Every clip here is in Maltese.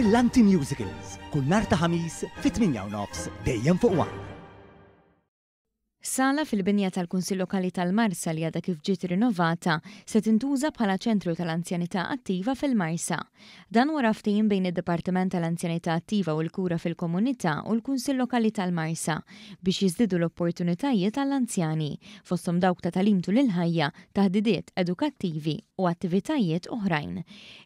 Brillanti Musicals, kull nhar ta' ħamis fit-8:30 dejjem fuq One. Sala fil-binja tal-Kunsill Lokali tal-Marsa li għadha kif ġiet rinnovata se tintuża bħala ċentru tal-anzjanità attiva fil-Marsa. Dan wara ftehim bejn id-Dipartiment tal-Anzjanità Attiva u l-Kura fil-Komunità u l-Kunsill Lokali tal-Marsa biex jiżdiedu l-opportunitajiet għall-anzjani fosthom dawk ta' talim tul il-ħajja, taħdidiet edukattivi u attivitajiet oħrajn.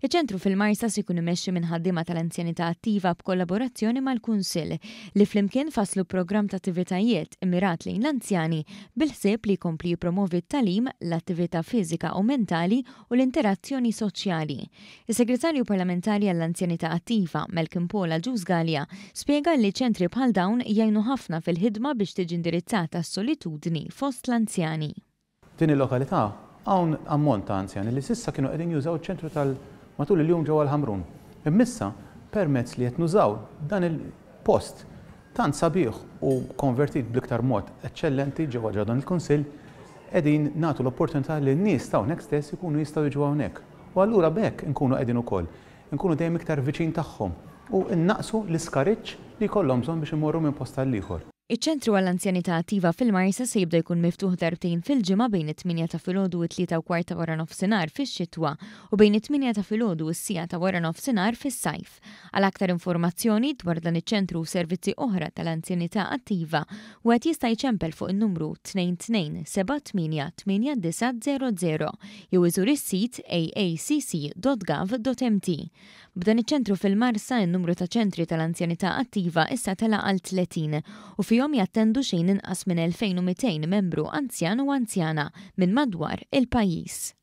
Iċ-ċentru fil-Marsa se jkun imexxi minn ħaddiema tal-anzjanità attiva b'kollaborazzjoni mal-Kunsill li flimkien faslu programm ta' attivitajiet immirat lejn l-anzjani bil-ħsieb li jkompli jippromovi t-talim, l-attività fiżika u mentali u l-interazzjoni soċjali. Is-Segretarju Parlamentari għall-Anzjanità Attiva, Malcolm Paula Ġużgalja, spjega li ċentri bħal dawn jgħinu ħafna fil-ħidma biex tiġi indirizzata s-solitudni fost l-anzjani. Din il-lokalità hawn ammont ta' anzjani li s'issa kienu qegħdin jużaw iċ-ċentru matul il-jum ġewwa l-Ħamrun. Immissa permezz li qed nużaw dan il-post tant sabiħ u konvertit bl-iktar mod eċċellenti ġewwa dan il-Kunsill qegħdin nagħtu l-opportunità li n-nies ta' hawnhekk stess ikunu jistgħu jiġu hawnhekk. U allura b'hekk inkunu qegħdin ukoll, inkunu dejjem iktar viċin tagħhom u innaqsu l-iskariġġ li jkollhom bżonn biex imorru minn post tal-ieħor. Iċ-ċentru għall-anzjanità attiva fil-Marsa se jibda jkun miftuħ darbtejn fil-ġimgħa bejn it-8 ta' filgħodu u t-3:15 wara nofsinhar fix-xitwa u bejn it-8 ta' filgħodu u s-sija ta' wara nofsinhar fis-sajf. Għal aktar informazzjoni dwar dan iċ-ċentru u servizzi oħra tal-anzjanità attiva wieħed jista' jċempel fuq in-numru 22788900 jew iżur is-sit aacc.gov.mt. B'dan iċ-ċentru fil-Marsa n-numru ta' ċentri tal-anzjanità attiva issa tela għal 30 u fihom jattendu xejn inqas minn 2200 membru anzjan u anzjana minn madwar il-pajjiż.